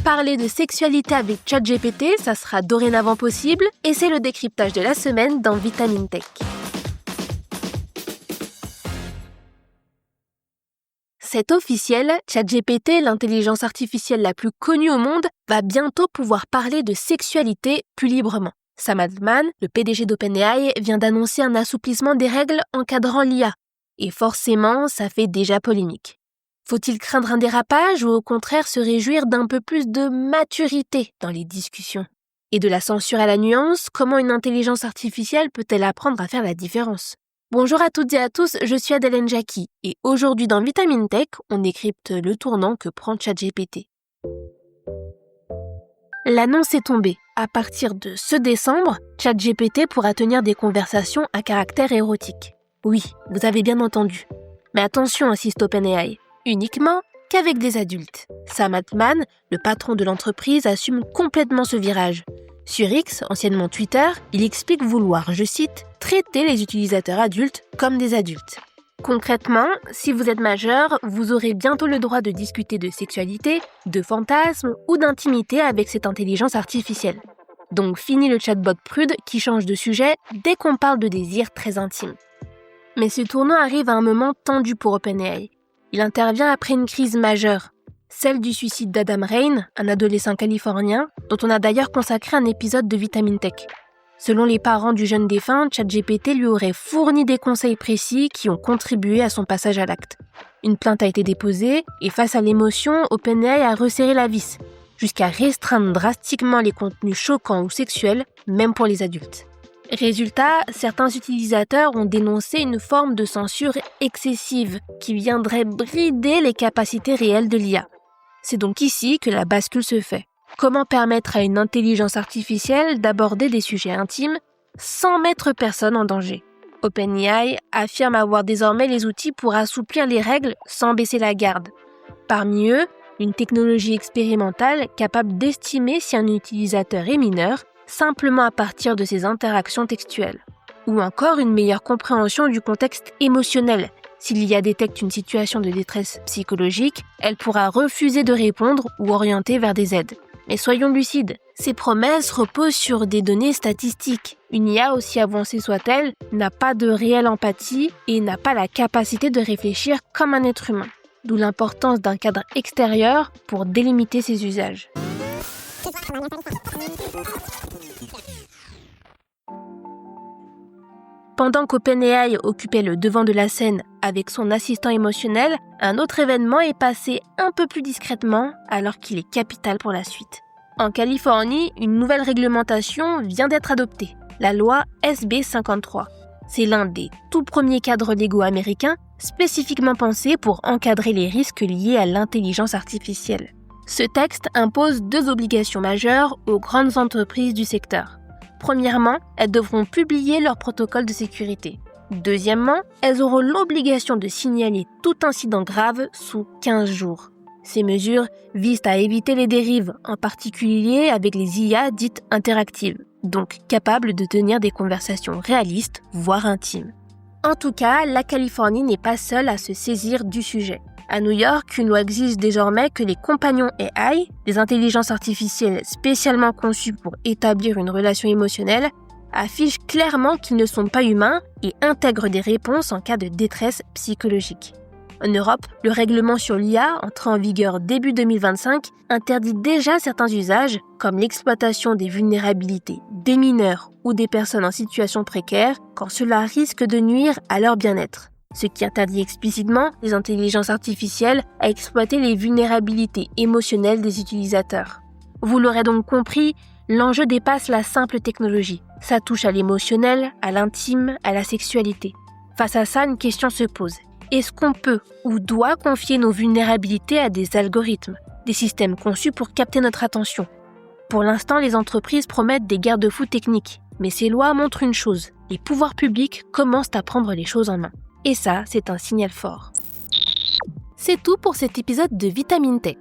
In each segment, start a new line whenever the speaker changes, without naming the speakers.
Parler de sexualité avec ChatGPT, ça sera dorénavant possible et c'est le décryptage de la semaine dans Vitamine Tech. C'est officiel, ChatGPT, l'intelligence artificielle la plus connue au monde, va bientôt pouvoir parler de sexualité plus librement. Sam Altman, le PDG d'OpenAI, vient d'annoncer un assouplissement des règles encadrant l'IA. Et forcément, ça fait déjà polémique. Faut-il craindre un dérapage ou au contraire se réjouir d'un peu plus de maturité dans les discussions ? Et de la censure à la nuance, comment une intelligence artificielle peut-elle apprendre à faire la différence ? Bonjour à toutes et à tous, je suis Adeline Jacqui et aujourd'hui dans Vitamine Tech, on décrypte le tournant que prend ChatGPT. L'annonce est tombée. À partir de ce décembre, ChatGPT pourra tenir des conversations à caractère érotique. Oui, vous avez bien entendu. Mais attention, insiste OpenAI, uniquement qu'avec des adultes. Sam Altman, le patron de l'entreprise, assume complètement ce virage. Sur X, anciennement Twitter, il explique vouloir, je cite, « traiter les utilisateurs adultes comme des adultes ». Concrètement, si vous êtes majeur, vous aurez bientôt le droit de discuter de sexualité, de fantasmes ou d'intimité avec cette intelligence artificielle. Donc fini le chatbot prude qui change de sujet dès qu'on parle de désirs très intimes. Mais ce tournant arrive à un moment tendu pour OpenAI. Il intervient après une crise majeure, celle du suicide d'Adam Rayne, un adolescent californien, dont on a d'ailleurs consacré un épisode de Vitamine Tech. Selon les parents du jeune défunt, ChatGPT lui aurait fourni des conseils précis qui ont contribué à son passage à l'acte. Une plainte a été déposée et face à l'émotion, OpenAI a resserré la vis, jusqu'à restreindre drastiquement les contenus choquants ou sexuels, même pour les adultes. Résultat, certains utilisateurs ont dénoncé une forme de censure excessive qui viendrait brider les capacités réelles de l'IA. C'est donc ici que la bascule se fait. Comment permettre à une intelligence artificielle d'aborder des sujets intimes sans mettre personne en danger ? OpenAI affirme avoir désormais les outils pour assouplir les règles sans baisser la garde. Parmi eux, une technologie expérimentale capable d'estimer si un utilisateur est mineur, simplement à partir de ses interactions textuelles. Ou encore une meilleure compréhension du contexte émotionnel. Si l'IA détecte une situation de détresse psychologique, elle pourra refuser de répondre ou orienter vers des aides. Mais soyons lucides, ces promesses reposent sur des données statistiques. Une IA, aussi avancée soit-elle, n'a pas de réelle empathie et n'a pas la capacité de réfléchir comme un être humain. D'où l'importance d'un cadre extérieur pour délimiter ses usages. Pendant qu'OpenAI occupait le devant de la scène avec son assistant émotionnel, un autre événement est passé un peu plus discrètement alors qu'il est capital pour la suite. En Californie, une nouvelle réglementation vient d'être adoptée, la loi SB 53. C'est l'un des tout premiers cadres légaux américains spécifiquement pensés pour encadrer les risques liés à l'intelligence artificielle. Ce texte impose 2 obligations majeures aux grandes entreprises du secteur. Premièrement, elles devront publier leur protocole de sécurité. Deuxièmement, elles auront l'obligation de signaler tout incident grave sous 15 jours. Ces mesures visent à éviter les dérives, en particulier avec les IA dites interactives, donc capables de tenir des conversations réalistes, voire intimes. En tout cas, la Californie n'est pas seule à se saisir du sujet. À New York, une loi exige désormais que les compagnons AI, des intelligences artificielles spécialement conçues pour établir une relation émotionnelle, affichent clairement qu'ils ne sont pas humains et intègrent des réponses en cas de détresse psychologique. En Europe, le règlement sur l'IA, entré en vigueur début 2025, interdit déjà certains usages, comme l'exploitation des vulnérabilités des mineurs ou des personnes en situation précaire, quand cela risque de nuire à leur bien-être. Ce qui interdit explicitement les intelligences artificielles à exploiter les vulnérabilités émotionnelles des utilisateurs. Vous l'aurez donc compris, l'enjeu dépasse la simple technologie. Ça touche à l'émotionnel, à l'intime, à la sexualité. Face à ça, une question se pose. Est-ce qu'on peut ou doit confier nos vulnérabilités à des algorithmes, des systèmes conçus pour capter notre attention ? Pour l'instant, les entreprises promettent des garde-fous techniques. Mais ces lois montrent une chose, les pouvoirs publics commencent à prendre les choses en main. Et ça, c'est un signal fort. C'est tout pour cet épisode de Vitamine Tech.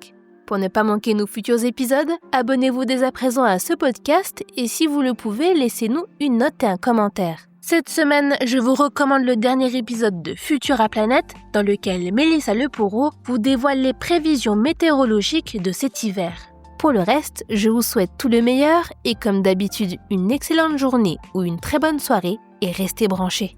Pour ne pas manquer nos futurs épisodes, abonnez-vous dès à présent à ce podcast et si vous le pouvez, laissez-nous une note et un commentaire. Cette semaine, je vous recommande le dernier épisode de Futura Planète, dans lequel Mélissa Lepoureau vous dévoile les prévisions météorologiques de cet hiver. Pour le reste, je vous souhaite tout le meilleur et comme d'habitude, une excellente journée ou une très bonne soirée et restez branchés.